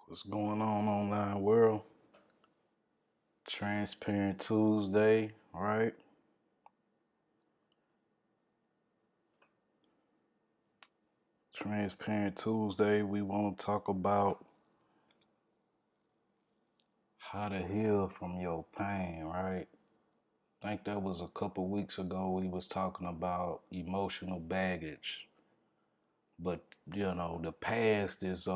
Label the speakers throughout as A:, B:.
A: What's going on online world? Transparent Tuesday, right? Transparent Tuesday, we want to talk about how to heal from your pain, right? I think that was a couple weeks ago we was talking about emotional baggage. But the past is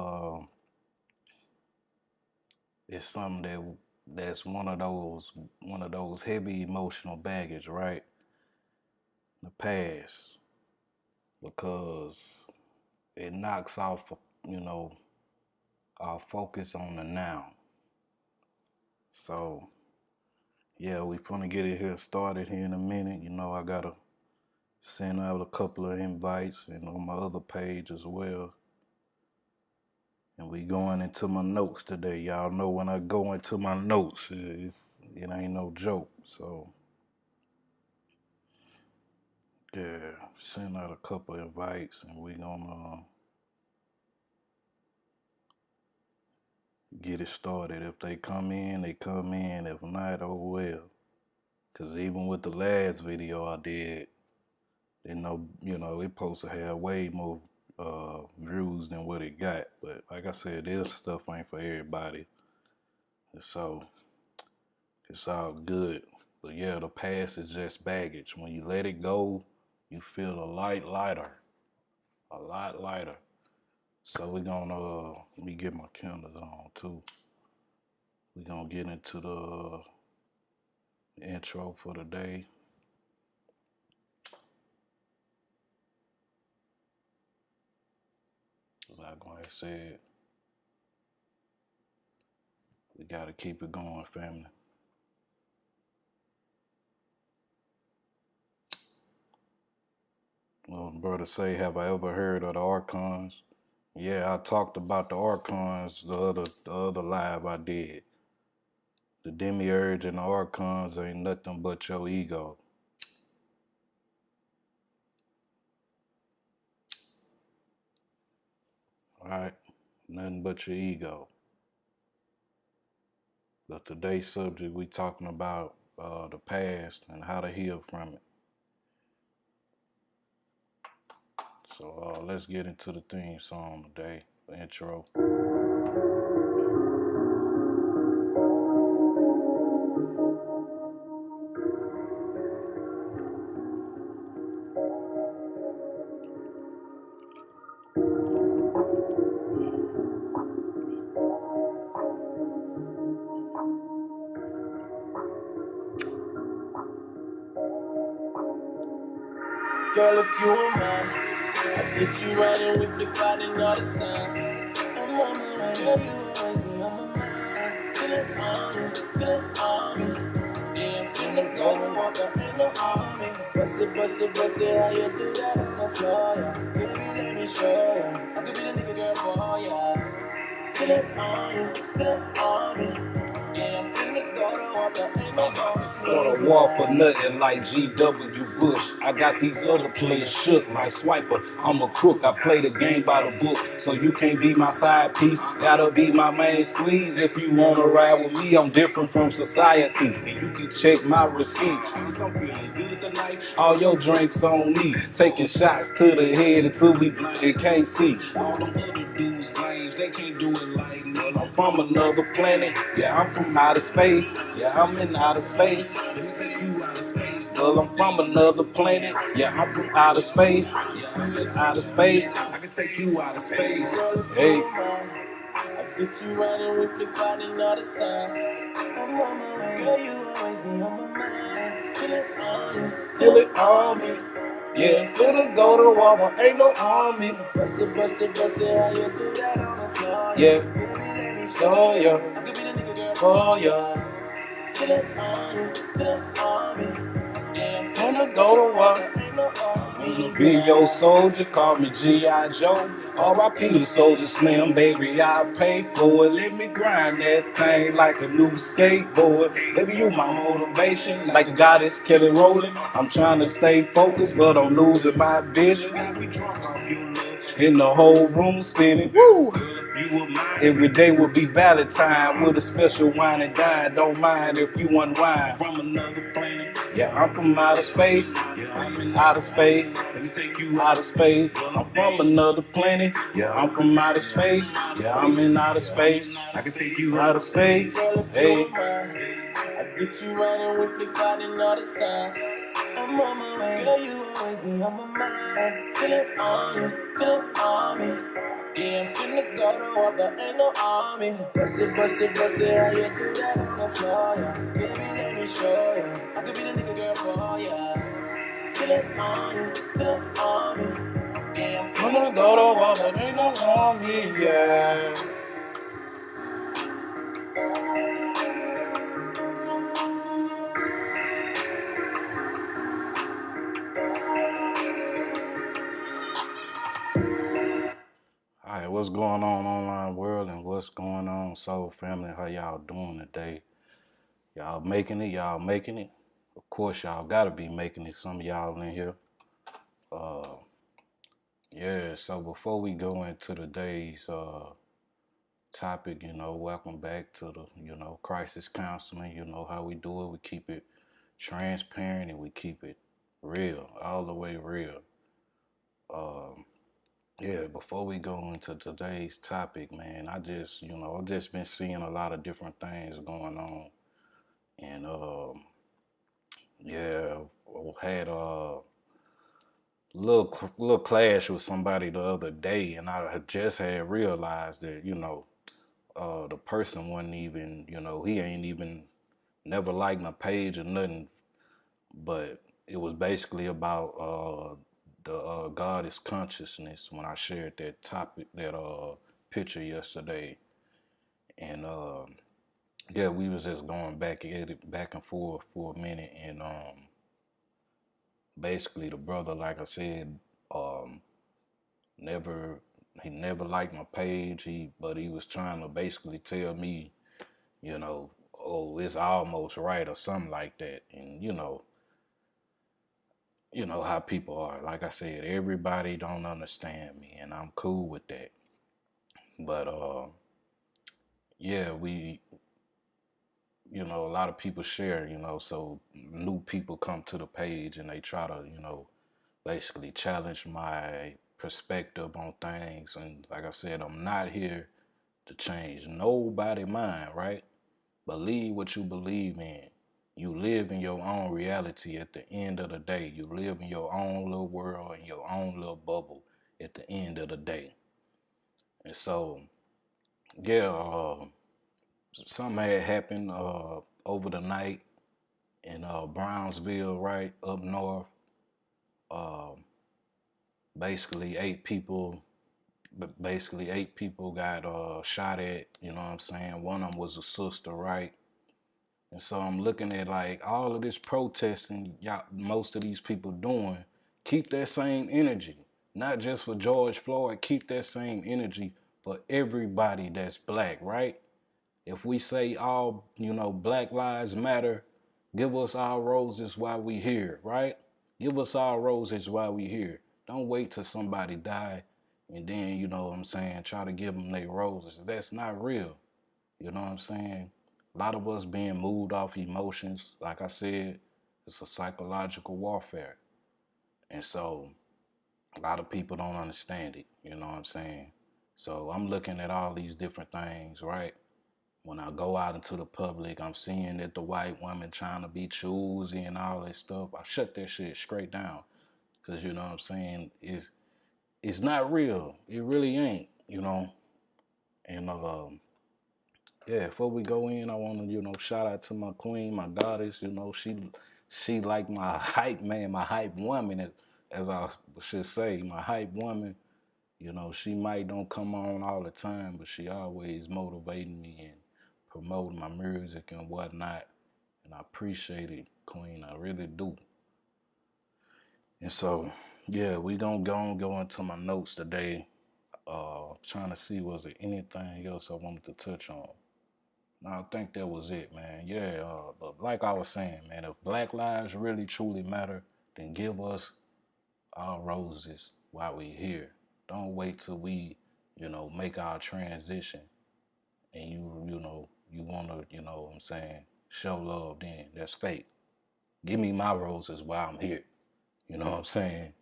A: something that's one of those heavy emotional baggage, right? The past, because it knocks off, you know, our focus on the now. So yeah, we finna get it here started here in a minute. I gotta send out a couple of invites and on my other page as well. And we going into my notes today. Y'all know when I go into my notes, it ain't no joke. So yeah, send out a couple of invites and we gonna get it started. If they come in, they come in. If not, oh well. Cause even with the last video I did, it supposed to have way more views than what it got. But like I said, this stuff ain't for everybody. And so it's all good. But yeah, the past is just baggage. When you let it go, you feel a lot lighter. A lot lighter. So we're gonna let me get my candles on too. We're gonna get into the intro for the day. Like I said, we gotta keep it going, family. Well, brother say, have I ever heard of the archons? Yeah, I talked about the archons the other live I did. The demiurge and the archons ain't nothing but your ego. Alright? Nothing but your ego. But today's subject we talking about the past and how to heal from it. So let's get into the theme song today, the intro.
B: Girl, if you were mine, I'd get you riding with me, fighting all the time. I'm on my way, girl, you always be on my mind. Feel it on you, feel it on me. Yeah, I'm finna go and walk out in the army. Bust it, how you do that on the floor, yeah. Baby, let me show ya. I could be the nigga girl for ya. Feel it on you, feel it on me. Yeah, I'm finna go to walk out in the army.
A: Go to war for nothing like G.W. Bush. I got these other players shook like Swiper. I'm a crook, I play the game by the book. So you can't be my side piece, gotta be my main squeeze. If you wanna ride with me, I'm different from society. And you can check my receipts. Since I'm feeling good tonight, all your drinks on me. Taking shots to the head until we blind and can't see. All them other dudes lames, they can't do it like me. I'm from another planet, yeah, I'm from outer space. Yeah, I'm in outer space. Let's take you outer space. Well, I'm from another planet. Yeah, I'm from outer space. Yeah, I'm in outer space. I can take you outer space. Hey.
B: I get you riding with me, fighting all the time. I'm on my way, girl, you always be on my mind. Feel it on you,
A: Feel it on me. Yeah, finna go to war, but ain't no army.
B: bust it, how you do that on the floor.
A: Yeah,
B: Baby, let me
A: so ya,
B: I could be the nigga girl
A: for
B: for
A: ya.
B: Feel it on you, feel it on me. Yeah, I'm
A: Finna go to war.
B: ain't no army.
A: Be your soldier, call me G.I. Joe. R.I.P. the soldier slim, baby, I pay for it. Let me grind that thing like a new skateboard. Baby, you my motivation, like the goddess Kelly Rowland. I'm trying to stay focused, but I'm losing my vision. Got me drunk off you, love. And the whole room spinning. Woo! Every day will be Valentine with a special wine and dine. Don't mind if you unwind. From another planet. Yeah, I'm from outer space. Yeah, I'm in outer space. Let me take you outer space. I'm from another planet. Yeah, I'm from outer space. Yeah, I'm in outer space. I can take you outer space. Hey.
B: I get you riding with me, fighting all the time. I'm on my way, girl, you always be on my mind. Feel it on you, feel it on me. Yeah, I'm finna go to war, but ain't no army. Bust it, bust it, bust it, how you do that on the floor, yeah. Baby, let me show ya. I could be the nigga girl for ya. Feel it on you, feel it on me. Yeah, I'm finna go to war, but ain't no army, yeah.
A: All right, what's going on online world and what's going on soul family? How y'all doing today? Y'all making it? Y'all making it? Of course, y'all gotta be making it. Some of y'all in here. Yeah. So before we go into today's topic, welcome back to the crisis counseling. You know how we do it. We keep it transparent and we keep it real, all the way real. Um, Yeah, before we go into today's topic, man, I've just been seeing a lot of different things going on. And yeah, I had a little clash with somebody the other day, and I had just had realized that, the person wasn't even, he ain't even never liked my page or nothing, but it was basically about the God is consciousness when I shared that topic, that picture yesterday. And yeah, we was just going back at it, back and forth for a minute, and basically the brother, like I said, um, never he never liked my page. But he was trying to basically tell me, oh, it's almost right or something like that, and you know how people are. Like I said, everybody don't understand me, and I'm cool with that. But yeah, a lot of people share, so new people come to the page and they try to, basically challenge my perspective on things. And like I said, I'm not here to change nobody's mind, right? Believe what you believe in. You live in your own reality at the end of the day. You live in your own little world, in your own little bubble at the end of the day. And so, yeah, something had happened over the night in Brownsville, right up north. Uh, basically, eight people got shot at. You know what I'm saying? One of them was a sister, right? And so I'm looking at like all of this protesting, y'all, most of these people doing. Keep that same energy, not just for George Floyd. Keep that same energy for everybody that's black, right? If we say all, Black Lives Matter, give us our roses while we here, right? Give us our roses while we here. Don't wait till somebody die and then, try to give them their roses. That's not real. You know what I'm saying? A lot of us being moved off emotions, like I said, it's a psychological warfare. And so a lot of people don't understand it. You know what I'm saying? So I'm looking at all these different things, right? When I go out into the public, I'm seeing that the white woman trying to be choosy and all that stuff. I shut that shit straight down. Cause you know what I'm saying? It's not real. It really ain't, And yeah, before we go in, I wanna, shout out to my queen, my goddess, she like my hype man, my hype woman, as I should say, my hype woman. She might don't come on all the time, but she always motivating me and promoting my music and whatnot. And I appreciate it, Queen. I really do. And so, yeah, we don't go into my notes today. Trying to see was there anything else I wanted to touch on. No, I think that was it, man. Yeah, but like I was saying, man, if Black lives really truly matter, then give us our roses while we here. Don't wait till we make our transition, and you want to, what I'm saying, show love, then that's fake. Give me my roses while I'm here. You know what I'm saying?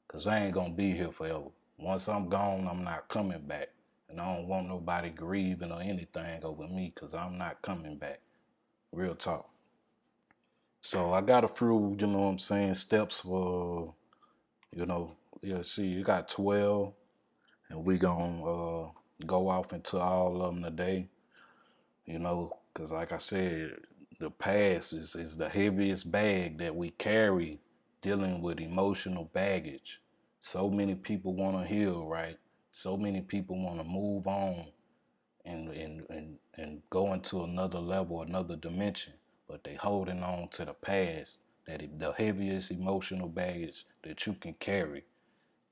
A: Because I ain't going to be here forever. Once I'm gone, I'm not coming back. And I don't want nobody grieving or anything over me because I'm not coming back. Real talk. So I got a few, what I'm saying, steps for, you know, see, you got 12, and we going to go off into all of them today, because like I said, the past is the heaviest bag that we carry dealing with emotional baggage. So many people want to heal, right? So many people want to move on and go into another level, another dimension, but they holding on to the past, the heaviest emotional baggage that you can carry,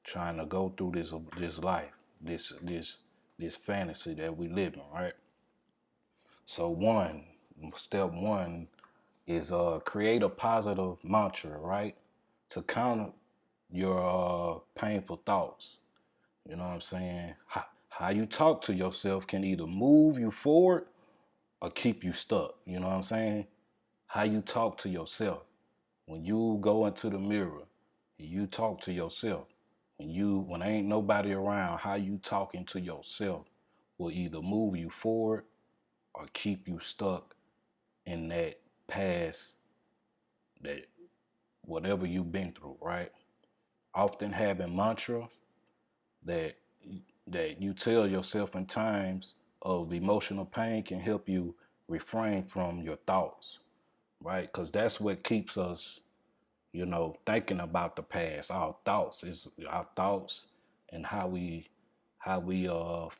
A: trying to go through this life, this fantasy that we live in, right? So step one is create a positive mantra, right? To counter your painful thoughts. You know what I'm saying? How you talk to yourself can either move you forward or keep you stuck. You know what I'm saying? How you talk to yourself. When you go into the mirror and you talk to yourself, when ain't nobody around, how you talking to yourself will either move you forward or keep you stuck in that past, that whatever you've been through, right? Often having mantras that that you tell yourself in times of emotional pain can help you refrain from your thoughts, right? Because that's what keeps us, thinking about the past. Our thoughts and how we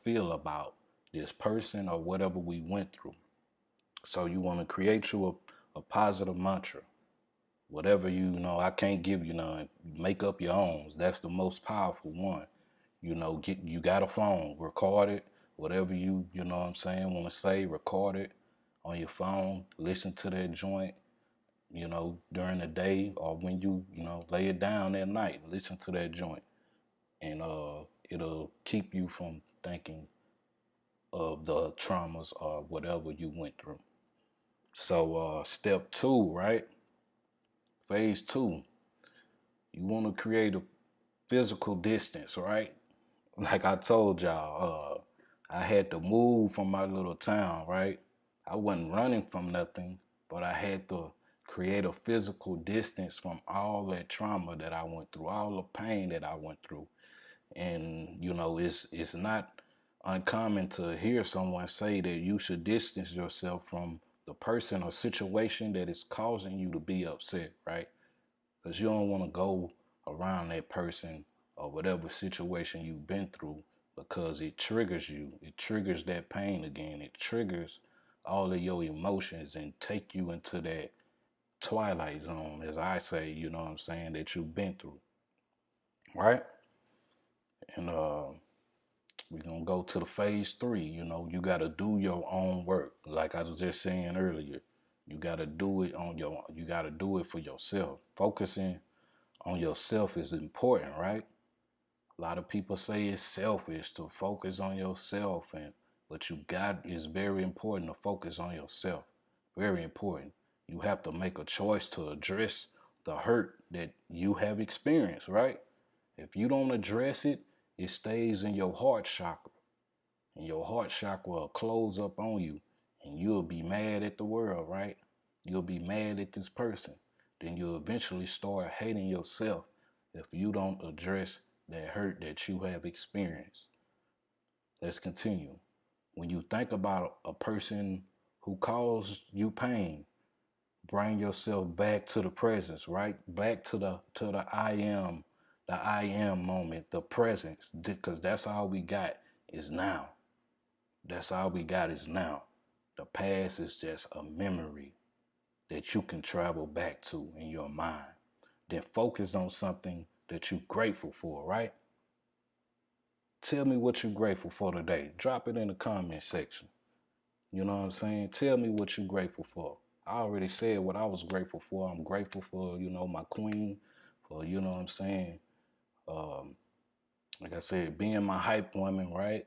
A: feel about this person or whatever we went through. So you want to create you a positive mantra. Whatever I can't give you none. Make up your own. That's the most powerful one. You got a phone, record it. Whatever you know what I'm saying, want to say, record it on your phone. Listen to that joint, during the day or when you lay it down at night. Listen to that joint, and it'll keep you from thinking of the traumas or whatever you went through. So step two, right? Phase two, you want to create a physical distance, right? Like I told y'all, I had to move from my little town, right? I wasn't running from nothing, but I had to create a physical distance from all that trauma that I went through, all the pain that I went through. And it's not uncommon to hear someone say that you should distance yourself from the person or situation that is causing you to be upset, right? Because you don't want to go around that person or whatever situation you've been through, because it triggers you. It triggers that pain again. It triggers all of your emotions and take you into that twilight zone, as I say, you know what I'm saying, that you've been through, right? And we're going to go to the phase three. You got to do your own work. Like I was just saying earlier, you got to do it you got to do it for yourself. Focusing on yourself is important, right? A lot of people say it's selfish to focus on yourself, but it's very important to focus on yourself. Very important. You have to make a choice to address the hurt that you have experienced, right? If you don't address it, it stays in your heart chakra, and your heart chakra will close up on you, and you'll be mad at the world, right? You'll be mad at this person. Then you'll eventually start hating yourself if you don't address that hurt that you have experienced. Let's continue. When you think about a person who caused you pain, bring yourself back to the presence, right? Back to the I am moment, the presence, because that's all we got is now. That's all we got is now. The past is just a memory that you can travel back to in your mind. Then focus on something that you're grateful for, right? Tell me what you're grateful for today. Drop it in the comment section. You know what I'm saying? Tell me what you're grateful for. I already said what I was grateful for. I'm grateful for, my queen, for, what I'm saying, like I said, being my hype woman, right?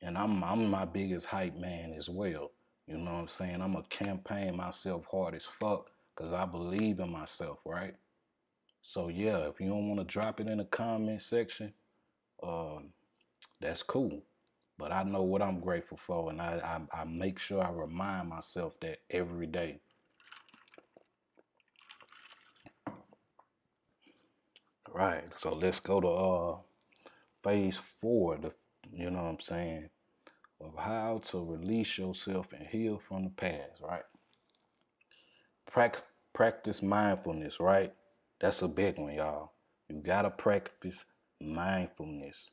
A: And I'm my biggest hype man as well. You know what I'm saying? I'm going to campaign myself hard as fuck because I believe in myself, right? So yeah, if you don't want to drop it in the comment section, that's cool. But I know what I'm grateful for, and I make sure I remind myself that every day. Right. So let's go to phase 4. You know what I'm saying, of how to release yourself and heal from the past. Right. Practice mindfulness. Right. That's a big one, y'all. You gotta practice mindfulness.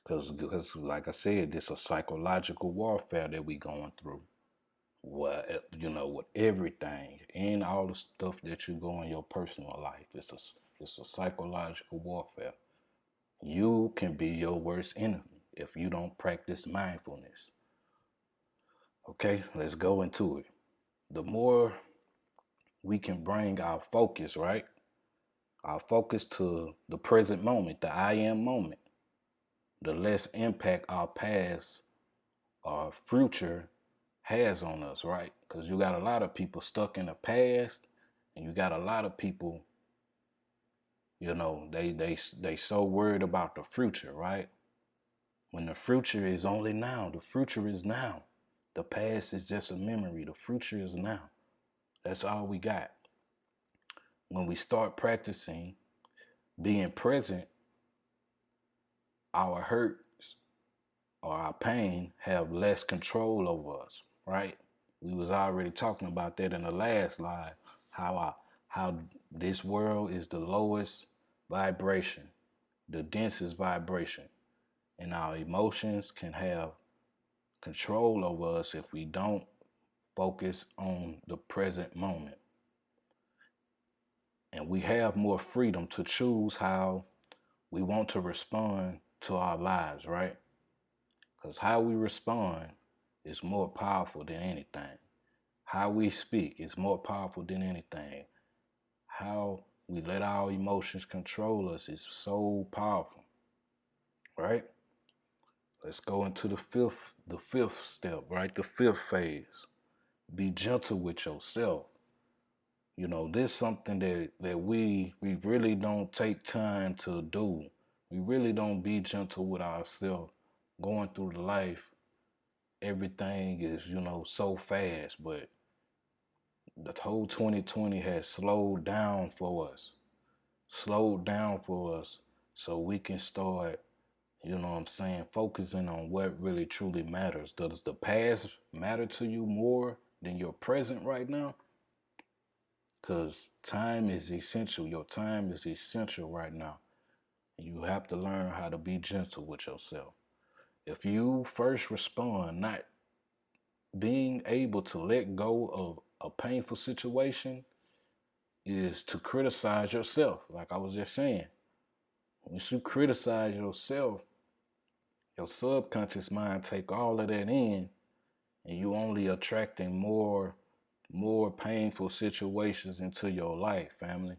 A: Because, like I said, this is a psychological warfare that we going through. With everything and all the stuff that you go in your personal life, it's a psychological warfare. You can be your worst enemy if you don't practice mindfulness. Okay, let's go into it. The more we can bring our focus, right? Our focus to the present moment, the I am moment, the less impact our past or future has on us, right? Because you got a lot of people stuck in the past, and you got a lot of people, they so worried about the future, right? When the future is only now, the future is now. The past is just a memory. The future is now. That's all we got. When we start practicing being present, our hurts or our pain have less control over us, right? We was already talking about that in the last live, how this world is the lowest vibration, the densest vibration, and our emotions can have control over us if we don't focus on the present moment. And we have more freedom to choose how we want to respond to our lives, right? Because how we respond is more powerful than anything. How we speak is more powerful than anything. How we let our emotions control us is so powerful, right? Let's go into the fifth step, right? The fifth phase. Be gentle with yourself. This is something that we really don't take time to do. We really don't be gentle with ourselves. Going through life, everything is, so fast, but the whole 2020 has slowed down for us. Slowed down for us so we can start, focusing on what really truly matters. Does the past matter to you more than your present right now? Because time is essential. Your time is essential right now. You have to learn how to be gentle with yourself. If you first respond, not being able to let go of a painful situation is to criticize yourself. Like I was just saying, once you criticize yourself, your subconscious mind take all of that in, and you only attracting more painful situations into your life, family.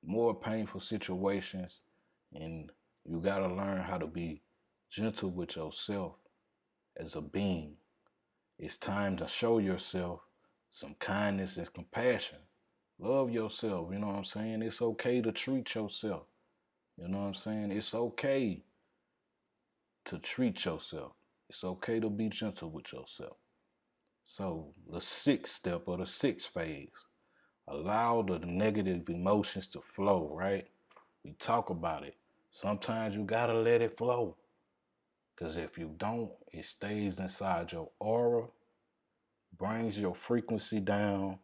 A: More painful situations, and you got to learn how to be gentle with yourself as a being. It's time to show yourself some kindness and compassion. Love yourself, you know what I'm saying? It's okay to treat yourself. You know what I'm saying? It's okay to treat yourself. It's okay to be gentle with yourself. So, the sixth step or the sixth phase, allow the negative emotions to flow, right? We talk about it. Sometimes you gotta let it flow. Because if you don't, it stays inside your aura, brings your frequency down,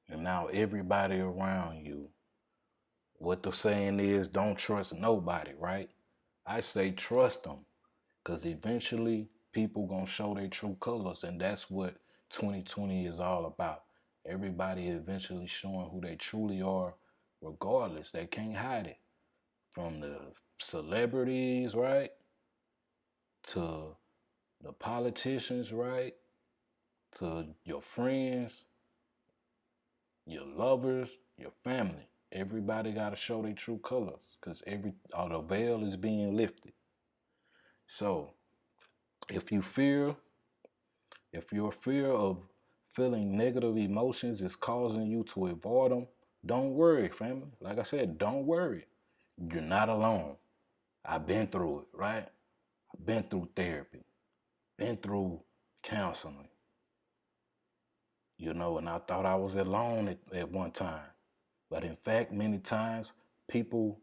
A: and now everybody around you, what the saying is, don't trust nobody, right? I say trust them, because eventually people gonna show their true colors, and that's what 2020 is all about. Everybody eventually showing who they truly are, regardless. They can't hide it. From the celebrities, right, to the politicians, right, to your friends, your lovers, your family. Everybody got to show their true colors because all the veil is being lifted. So If you fear, if your fear of feeling negative emotions is causing you to avoid them, don't worry, family. Like I said, don't worry. You're not alone. I've been through it, right? I've been through therapy, been through counseling, and I thought I was alone at one time. But in fact, many times people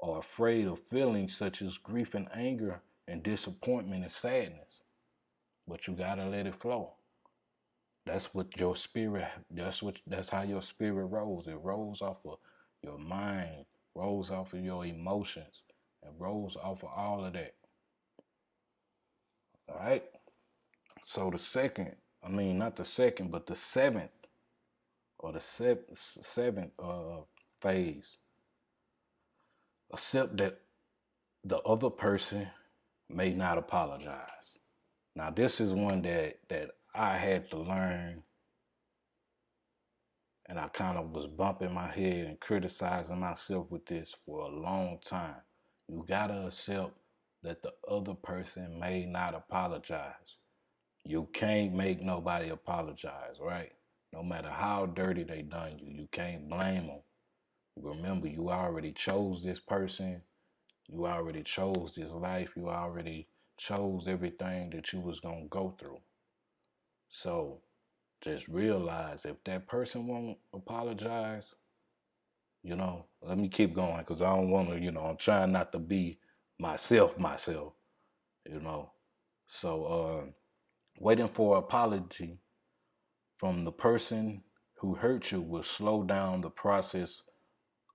A: are afraid of feelings such as grief and anger and disappointment and sadness. But you gotta let it flow. That's what your spirit. That's how your spirit rolls. It rolls off of your mind, rolls off of your emotions, and rolls off of all of that. All right. So not the second, but the seventh or the seventh phase. Accept that the other person may not apologize. Now, this is one that I had to learn, and I kind of was bumping my head and criticizing myself with this for a long time. You gotta accept that the other person may not apologize. You can't make nobody apologize, right? No matter how dirty they done you, you can't blame them. Remember, you already chose this person. You already chose this life. You already chose everything that you was going to go through. So just realize if that person won't apologize, let me keep going because I don't want to, I'm trying not to be myself, you know. So waiting for apology from the person who hurt you will slow down the process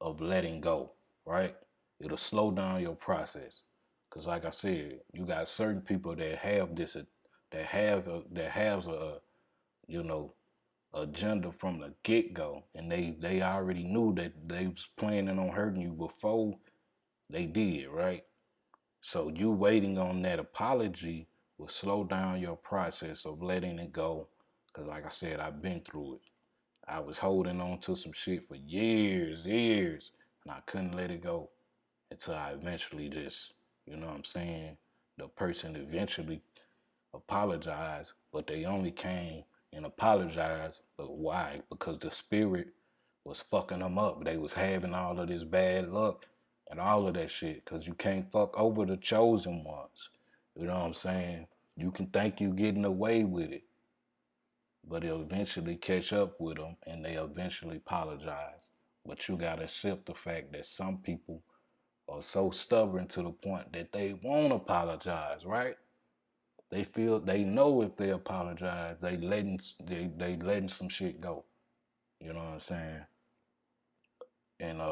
A: of letting go, right? It'll slow down your process. Cause like I said, you got certain people that have this, that has a you know, agenda from the get go, and they already knew that they was planning on hurting you before they did, right? So you waiting on that apology will slow down your process of letting it go. Cause like I said, I've been through it. I was holding on to some shit for years, and I couldn't let it go until I eventually just, you know what I'm saying? The person eventually apologized, but they only came and apologized. But why? Because the spirit was fucking them up. They was having all of this bad luck and all of that shit. Because you can't fuck over the chosen ones. You know what I'm saying? You can think you getting away with it, but it'll eventually catch up with them and they eventually apologize. But you gotta accept the fact that some people are so stubborn to the point that they won't apologize, right? They know if they apologize, they letting some shit go. You know what I'm saying? And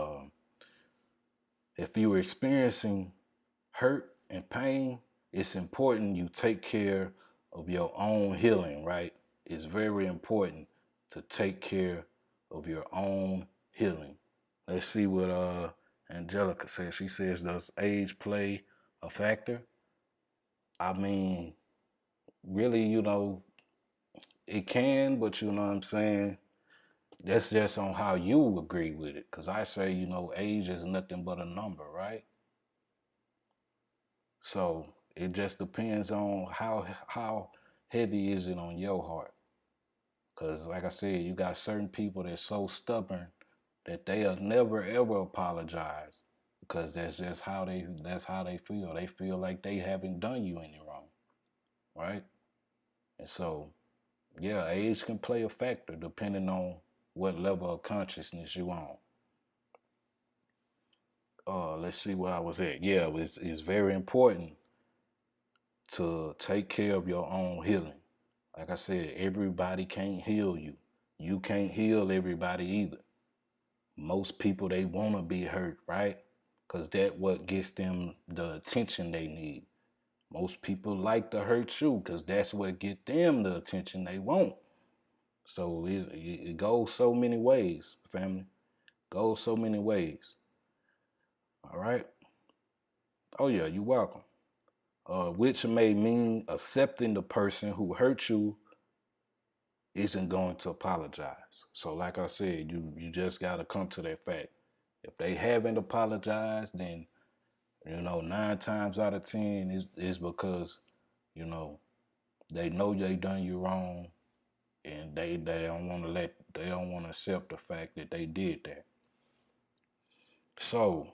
A: if you're experiencing hurt and pain, it's important you take care of your own healing, right? It's very important to take care of your own healing. Let's see what Angelica says. She says, does age play a factor? I mean, really, it can, but you know what I'm saying? That's just on how you agree with it. Because I say, age is nothing but a number, right? So it just depends on how heavy is it on your heart. Because like I said, you got certain people that's so stubborn that they'll never ever apologize because that's how they feel. They feel like they haven't done you any wrong, right? And so yeah, age can play a factor depending on what level of consciousness you on. Let's see where I was at. Yeah, it's very important to take care of your own healing. Like I said, everybody can't heal you. You can't heal everybody either. Most people, they want to be hurt, right? Because that what gets them the attention they need. Most people like to hurt you because that's what get them the attention they want. So it goes so many ways, family. Goes so many ways. All right. Oh yeah, you're welcome. Which may mean accepting the person who hurt you isn't going to apologize. So like I said, you just gotta come to that fact. If they haven't apologized, then 9 times out of 10 is because You know, they know they done you wrong, and they don't want to accept the fact that they did that. So,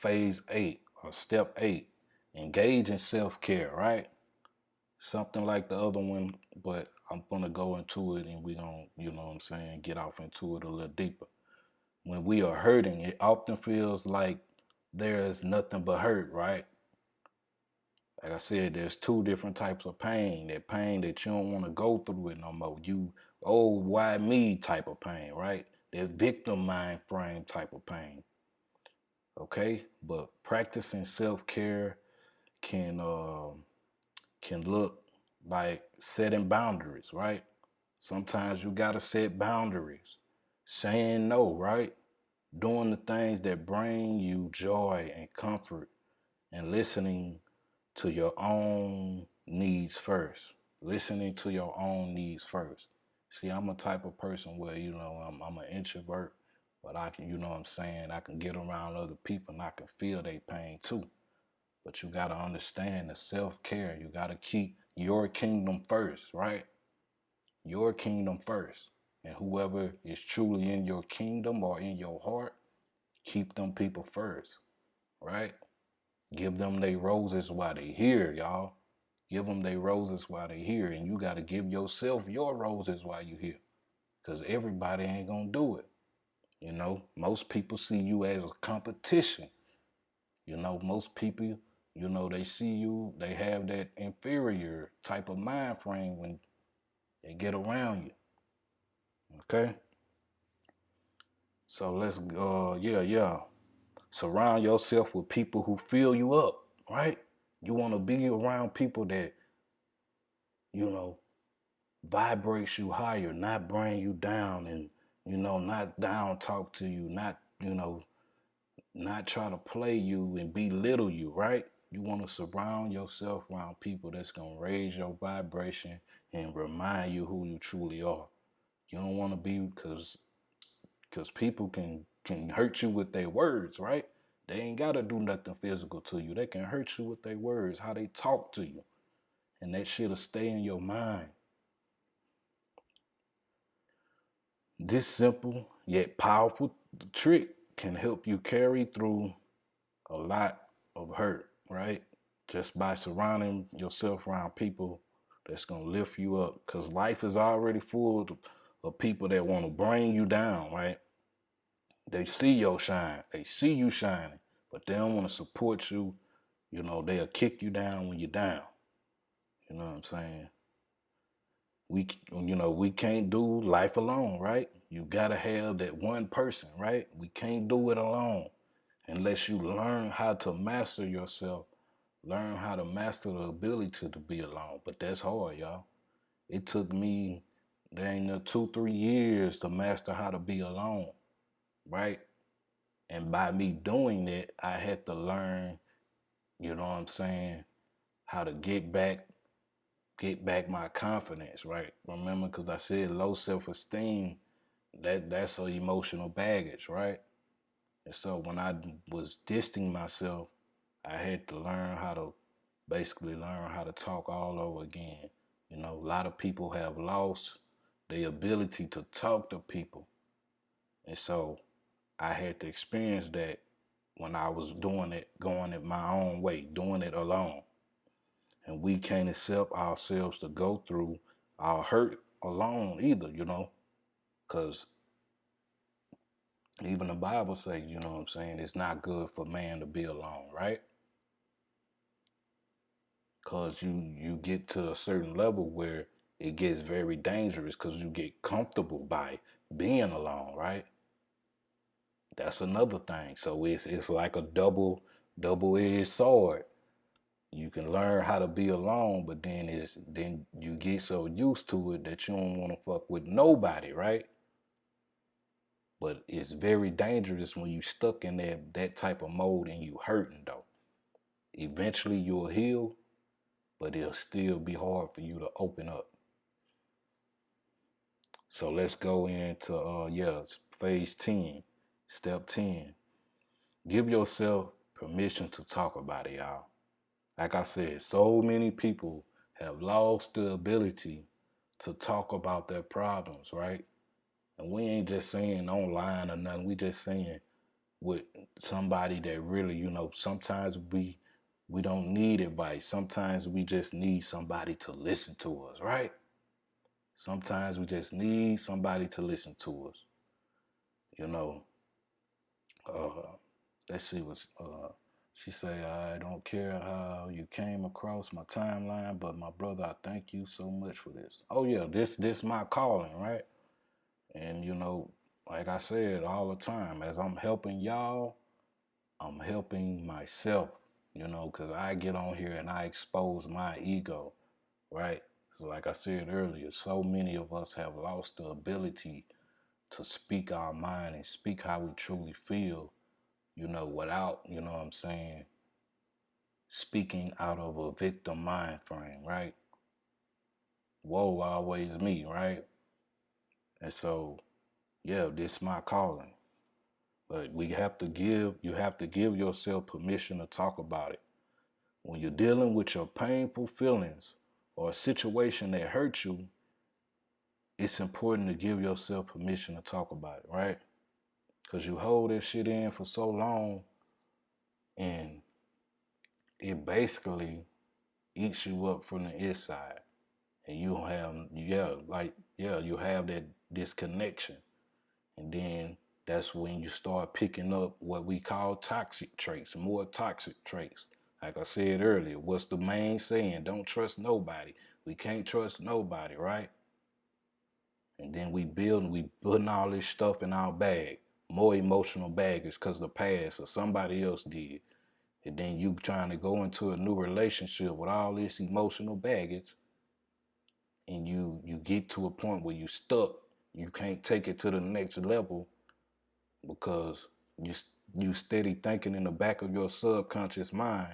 A: phase 8 or step 8, engage in self-care, right? Something like the other one, but I'm gonna go into it and we gonna, you know what I'm saying, get off into it a little deeper. When we are hurting, it often feels like there is nothing but hurt, right? Like I said, there's two different types of pain. That pain that you don't want to go through it no more. You, oh, why me type of pain, right? That victim mind frame type of pain. Okay? But practicing self-care can can look like setting boundaries, right? Sometimes you gotta set boundaries. Saying no, right? Doing the things that bring you joy and comfort and listening to your own needs first. Listening to your own needs first. See, I'm a type of person where, you know, I'm an introvert, but I can, you know what I'm saying, I can get around other people and I can feel their pain too. But you got to understand the self-care. You got to keep your kingdom first, right? Your kingdom first. And whoever is truly in your kingdom or in your heart, keep them people first, right? Give them their roses while they here, y'all. Give them their roses while they here. And you got to give yourself your roses while you here. Because everybody ain't going to do it. You know, most people see you as a competition. You know, most people, you know, they see you, they have that inferior type of mind frame when they get around you. Okay? So let's, yeah. Surround yourself with people who fill you up, right? You want to be around people that, you know, vibrates you higher, not bring you down and, you know, not down talk to you, not, you know, not try to play you and belittle you, right? You want to surround yourself around people that's going to raise your vibration and remind you who you truly are. You don't want to be because people can hurt you with their words, right? They ain't got to do nothing physical to you. They can hurt you with their words, how they talk to you. And that shit'll stay in your mind. This simple yet powerful trick can help you carry through a lot of hurt, right? Just by surrounding yourself around people that's going to lift you up. Because life is already full of people that want to bring you down, right? They see your shine. They see you shining, but they don't want to support you. You know, they'll kick you down when you're down. You know what I'm saying? We can't do life alone, right? You gotta have that one person, right? We can't do it alone unless you learn how to master yourself, learn how to master the ability to be alone. But that's hard, y'all. It took me dang 2-3 years to master how to be alone, right? And by me doing that, I had to learn, you know what I'm saying, how to get back my confidence, right? Remember, because I said low self-esteem, that's an emotional baggage, right? And so when I was distancing myself, I had to learn how to basically learn how to talk all over again. You know, a lot of people have lost the ability to talk to people. And so I had to experience that when I was doing it, going it my own way, doing it alone. And we can't accept ourselves to go through our hurt alone either, you know, because even the Bible says, you know what I'm saying, it's not good for man to be alone, right? Because you get to a certain level where it gets very dangerous because you get comfortable by being alone, right? That's another thing. So it's like a double-edged sword. You can learn how to be alone, but then you get so used to it that you don't want to fuck with nobody, right? But it's very dangerous when you stuck in that type of mode and you hurting though. Eventually you'll heal, but it'll still be hard for you to open up. So let's go into phase 10, step 10. Give yourself permission to talk about it, y'all. Like I said, so many people have lost the ability to talk about their problems, right? And we ain't just saying online or nothing. We just saying with somebody that really, sometimes we don't need advice. Sometimes we just need somebody to listen to us, right? Sometimes we just need somebody to listen to us. You know, uh, let's see what she say. I don't care how you came across my timeline, but my brother, I thank you so much for this. Oh yeah, this my calling, right? And like I said all the time, as I'm helping y'all, I'm helping myself. Because I get on here and I expose my ego, right? So like I said earlier, so many of us have lost the ability to speak our mind and speak how we truly feel, without, what I'm saying, speaking out of a victim mind frame, right? Woe always me, right? And so, yeah, this is my calling. But you have to give yourself permission to talk about it. When you're dealing with your painful feelings or a situation that hurts you, it's important to give yourself permission to talk about it, right? Because you hold that shit in for so long and it basically eats you up from the inside. And you have, you have that disconnection. And then that's when you start picking up what we call toxic traits, more toxic traits. Like I said earlier, what's the main saying? Don't trust nobody. We can't trust nobody, right? And then we putting all this stuff in our bag, more emotional baggage because of the past or somebody else did. And then you trying to go into a new relationship with all this emotional baggage, and you get to a point where you stuck. You can't take it to the next level because you you steady thinking in the back of your subconscious mind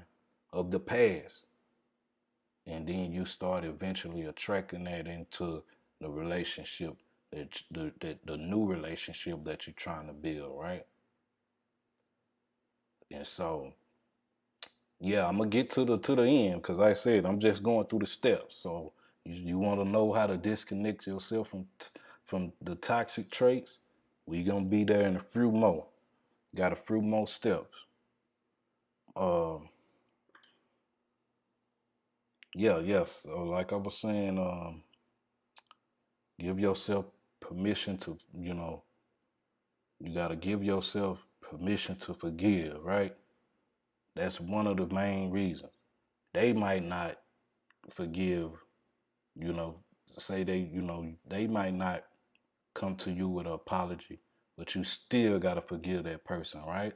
A: of the past, and then you start eventually attracting that into the relationship the new relationship that you're trying to build, right? And so, yeah, I'm gonna get to the end because like I said, I'm just going through the steps. So you want to know how to disconnect yourself from the toxic traits? We gonna be there in a few more. Got a few more steps. Um, yeah, yes. So like I was saying, give yourself permission to, you gotta give yourself permission to forgive, right? That's one of the main reasons. They might not forgive, you know, say they might not come to you with an apology, but you still gotta forgive that person, right?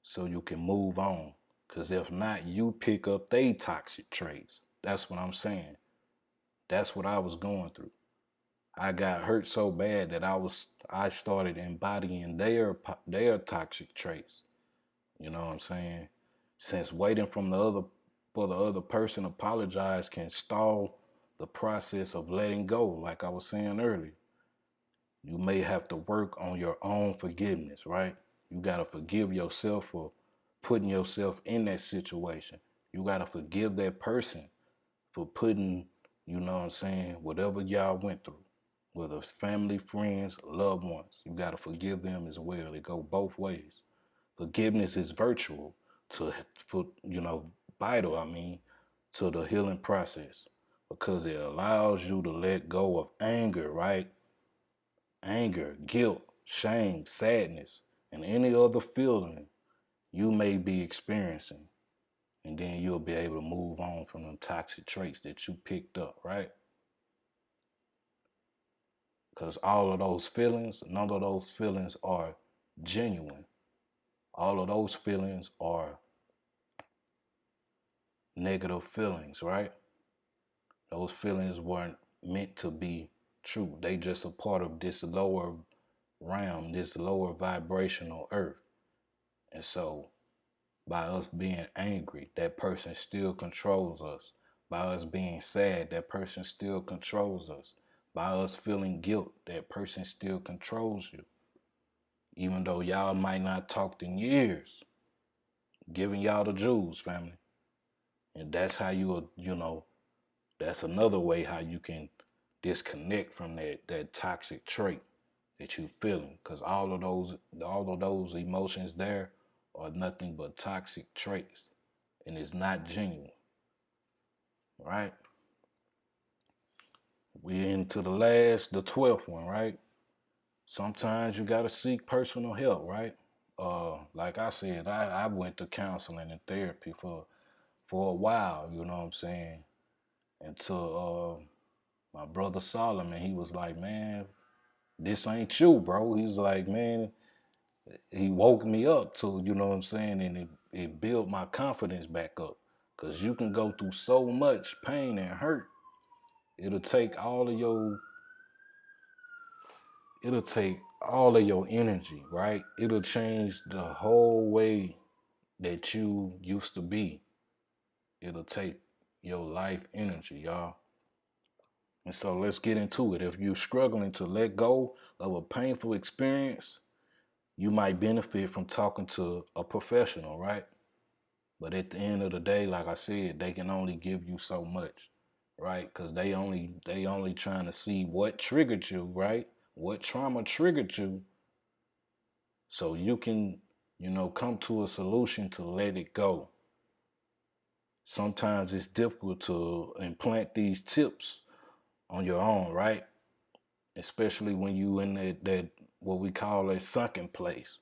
A: So you can move on. Cause if not, you pick up they toxic traits. That's what I'm saying. That's what I was going through. I got hurt so bad that I started embodying their toxic traits. You know what I'm saying? Since waiting for the other person to apologize can stall the process of letting go, like I was saying earlier. You may have to work on your own forgiveness, right? You got to forgive yourself for putting yourself in that situation. You got to forgive that person for putting, what I'm saying, whatever y'all went through, whether it's family, friends, loved ones. You got to forgive them as well. It go both ways. Forgiveness is virtual for, vital, to the healing process because it allows you to let go of anger, right? Anger, guilt, shame, sadness, and any other feeling you may be experiencing. And then you'll be able to move on from them toxic traits that you picked up, right? Because all of those feelings, none of those feelings are genuine. All of those feelings are negative feelings, right? Those feelings weren't meant to be true. They just a part of this lower realm, this lower vibrational earth. And so by us being angry, that person still controls us. By us being sad, that person still controls us. By us feeling guilt, that person still controls you. Even though y'all might not talk in years, giving y'all the jewels, family. And that's how that's another way how you can disconnect from that toxic trait that you feeling, because all of those emotions there are nothing but toxic traits, and it's not genuine, right? We into the 12th one, right? Sometimes you gotta seek personal help, right? Like I said, I went to counseling and therapy for a while, you know what I'm saying? Until my brother Solomon, he was like, man, this ain't you, bro. He was like, man, he woke me up to, you know what I'm saying? And it built my confidence back up. Cause you can go through so much pain and hurt. It'll take all of your it'll take all of your energy, right? It'll change the whole way that you used to be. It'll take your life energy, y'all. And so let's get into it. If you're struggling to let go of a painful experience, you might benefit from talking to a professional, right? But at the end of the day, like I said, they can only give you so much, right? Because they only trying to see what triggered you, right? What trauma triggered you, so you can, come to a solution to let it go. Sometimes it's difficult to implant these tips on your own, right? Especially when you in that what we call a sunken place.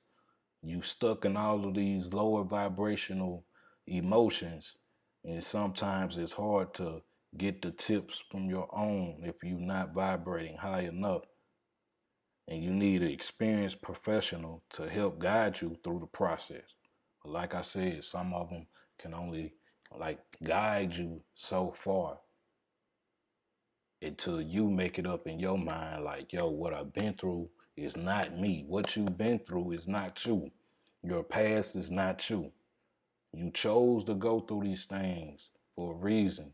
A: You stuck in all of these lower vibrational emotions, and sometimes it's hard to get the tips from your own if you're not vibrating high enough, and you need an experienced professional to help guide you through the process. But like I said, some of them can only like guide you so far until you make it up in your mind like, yo, what I've been through is not me. What you've been through is not you. Your past is not you. You chose to go through these things for a reason.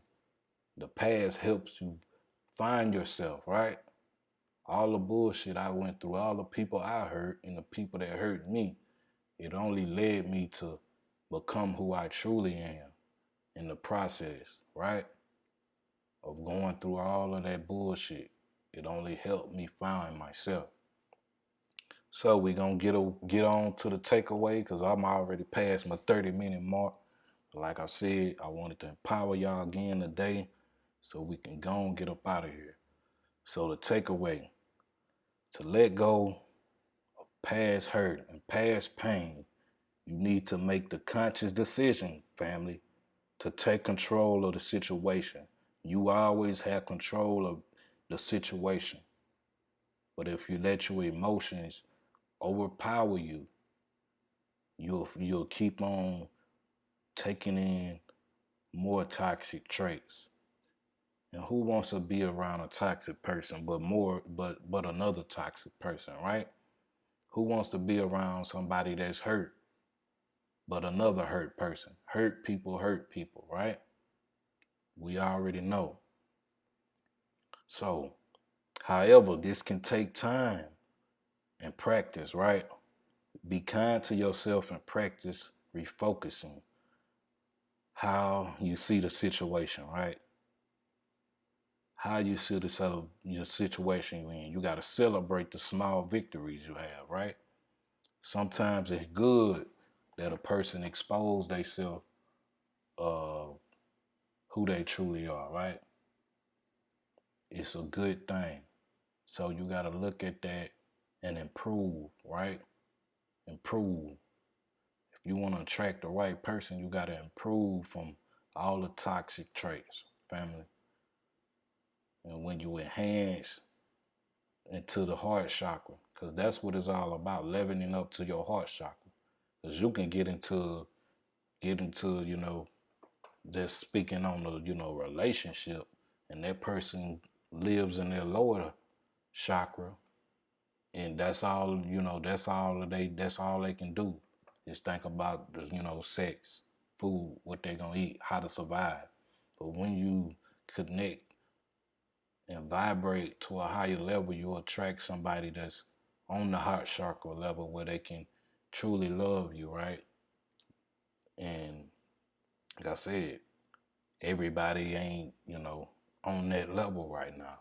A: The past helps you find yourself, right? All the bullshit I went through, all the people I hurt, and the people that hurt me, it only led me to become who I truly am in the process, right? Of going through all of that bullshit. It only helped me find myself. So we gonna get on to the takeaway, because I'm already past my 30-minute mark. Like I said, I wanted to empower y'all again today so we can go and get up out of here. So the takeaway, to let go of past hurt and past pain, you need to make the conscious decision, family, to take control of the situation. You always have control of the situation. But if you let your emotions overpower you, you'll keep on taking in more toxic traits. And who wants to be around a toxic person but another toxic person, right? Who wants to be around somebody that's hurt but another hurt person? Hurt people, right? We already know. So, however, this can take time and practice, right? Be kind to yourself and practice refocusing how you see the situation, right? How you see your situation you're in. You got to celebrate the small victories you have, right? Sometimes it's good that a person expose themselves who they truly are, right? It's a good thing. So you got to look at that and improve, right? Improve. If you want to attract the right person, you got to improve from all the toxic traits, family. And when you enhance into the heart chakra, because that's what it's all about, leveling up to your heart chakra. Because you can get into, just speaking on the, relationship, and that person lives in their lower chakra, and that's all they can do is think about the, sex, food, what they're gonna eat, how to survive. But when you connect and vibrate to a higher level, you attract somebody that's on the heart chakra level where they can truly love you, right? And like I said, Everybody ain't, on that level right now.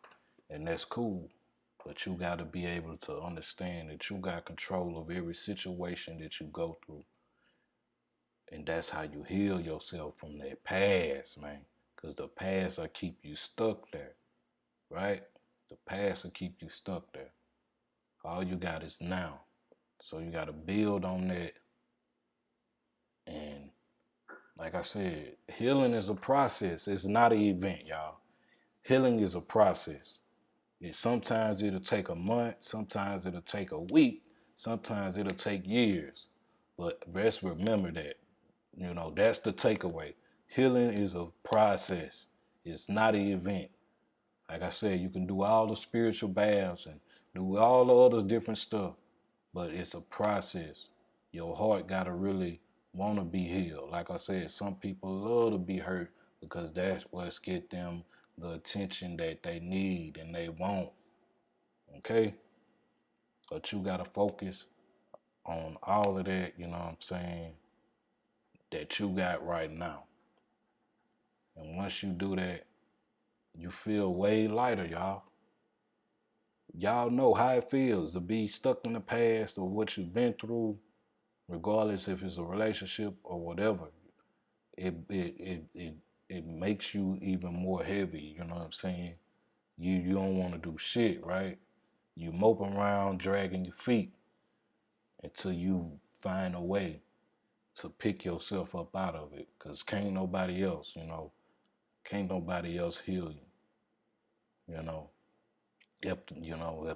A: And that's cool. But you got to be able to understand that you got control of every situation that you go through. And that's how you heal yourself from that past, man. Because the past will keep you stuck there, right? The past will keep you stuck there. All you got is now. So you got to build on that. And like I said, healing is a process. It's not an event, y'all. Healing is a process. Sometimes it'll take a month. Sometimes it'll take a week. Sometimes it'll take years. But best remember that. That's the takeaway. Healing is a process. It's not an event. Like I said, you can do all the spiritual baths and do all the other different stuff, but it's a process. Your heart got to really want to be healed. Like I said, some people love to be hurt because that's what's get them the attention that they need and they want. Okay? But you got to focus on all of that, that you got right now. And once you do that, you feel way lighter, y'all. Y'all know how it feels to be stuck in the past or what you've been through, regardless if it's a relationship or whatever. It makes you even more heavy, you know what I'm saying? You don't want to do shit, right? You mope around dragging your feet until you find a way to pick yourself up out of it, because can't nobody else heal you. If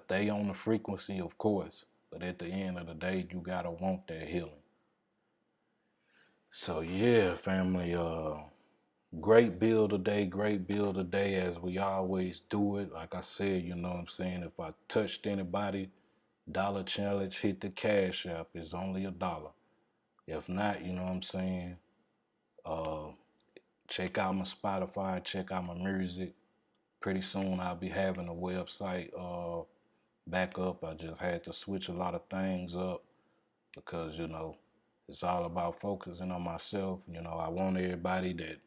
A: they on the frequency, of course, but at the end of the day, you gotta want that healing. So yeah, family, great build today as we always do it. Like I said, you know what I'm saying, if I touched anybody, dollar challenge, hit the cash app. It's only $1. If not, you know what I'm saying, check out my Spotify, check out my music. Pretty soon I'll be having a website back up. I just had to switch a lot of things up because, it's all about focusing on myself. I want everybody that,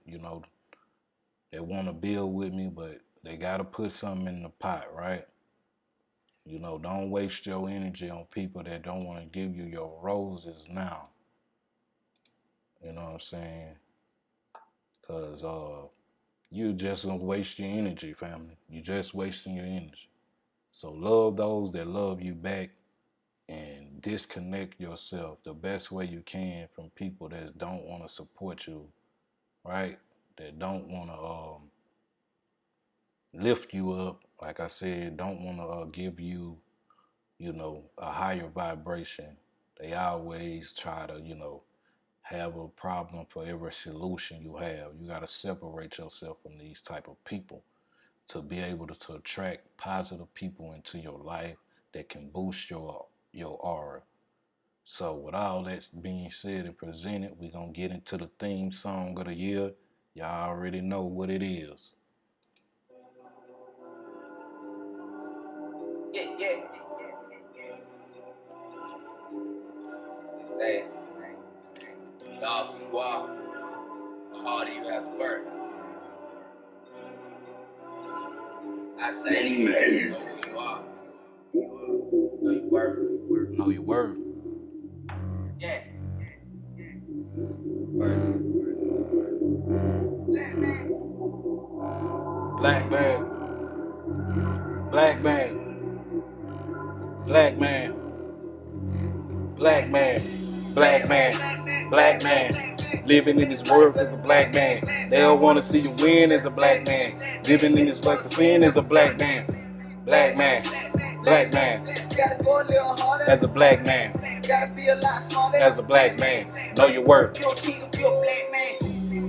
A: that want to build with me, but they got to put something in the pot, right? Don't waste your energy on people that don't want to give you your roses now. You know what I'm saying? Because you just gonna waste your energy, family. You just wasting your energy. So love those that love you back and disconnect yourself the best way you can from people that don't want to support you, right? That don't want to lift you up. Like I said, don't want to give you, a higher vibration. They always try to, have a problem for every solution you have. You got to separate yourself from these type of people to be able to attract positive people into your life that can boost your aura. So with all that being said and presented, we're going to get into the theme song of the year. Y'all already know what it is.
B: Yeah. They say, dog you are, the harder you have to work. I say, know who you are. Know your worth.
A: Know your worth.
B: Yeah. Worth.
A: Black man. Black man. Black man. Black man. Black man. Black man. Living in this world as a black man. They don't want to see you win as a black man. Living in this world of sin as a black man. Black man. Black man.
B: Gotta go a little harder
A: As a black man.
B: Gotta be a lot smarter
A: As a black man. Know your worth.
B: You're a king of your black man.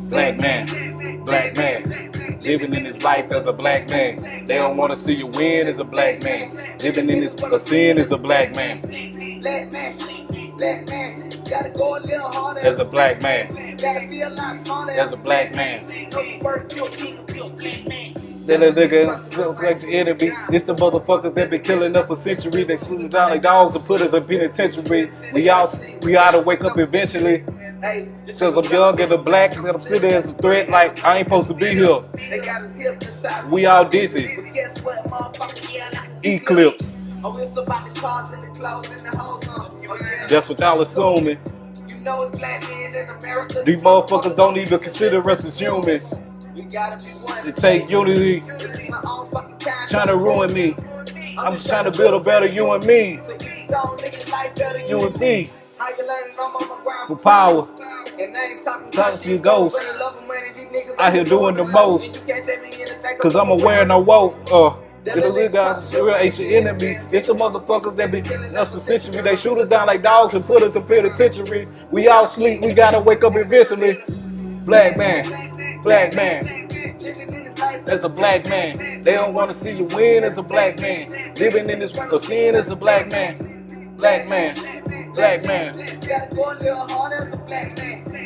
A: Black man. Black man. Living in this life as a black man. They don't want to see you win as a black man. Living in this world of sin as a black man.
B: Black man. Black man. Gotta go a little harder
A: As a black man.
B: Gotta be a lot smarter
A: As a black man.
B: Know your worth. You're a king of your black man.
A: That nigga look like the enemy. It's the motherfuckers that been killing us for centuries. They swoop down like dogs and put us in penitentiary. We ought to wake up eventually. Since I'm young and the black, that I'm sitting as a threat, like I ain't supposed to be here. We all dizzy. Eclipse. That's what y'all assuming. These motherfuckers don't even consider us as humans. They take unity, trying to ruin me. I'm just trying to build a better you and me. You and me. For power. Talking to your ghost. Out here doing the most. Cause I'm aware and I woke. The little guys, real ancient enemy. It's the motherfuckers that be us for century. They shoot us down like dogs and put us in penitentiary. We all sleep, we gotta wake up eventually. Black man, black man. As a black man, they don't want to see you win as a black man. Living in this sin as a black man, black man, black man.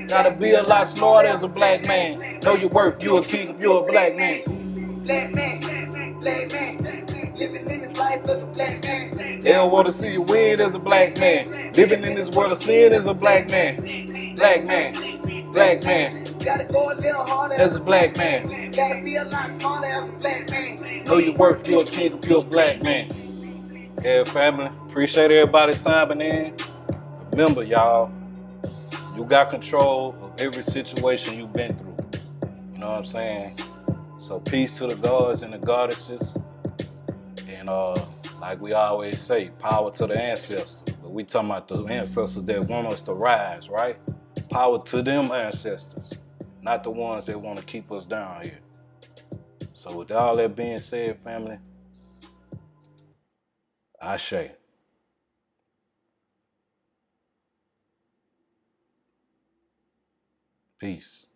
A: Gotta be a lot smarter as a black man. Know your worth, you a king, you a black man. Black man, black man. Living in this life as a black man. They don't want to see you win as a black man. Living in this world of sin as a black man. Black man, black man. Gotta go a little harder as a black man. Gotta be a lot smarter as a black man. Know your worth, you a king, you a black man. Yeah, family. Appreciate everybody timing in. Remember, y'all, you got control of every situation you've been through. You know what I'm saying? So peace to the gods and the goddesses. And like we always say, power to the ancestors. But we talking about the ancestors that want us to rise, right? Power to them ancestors, not the ones that want to keep us down here. So with all that being said, family, Ashe. Peace.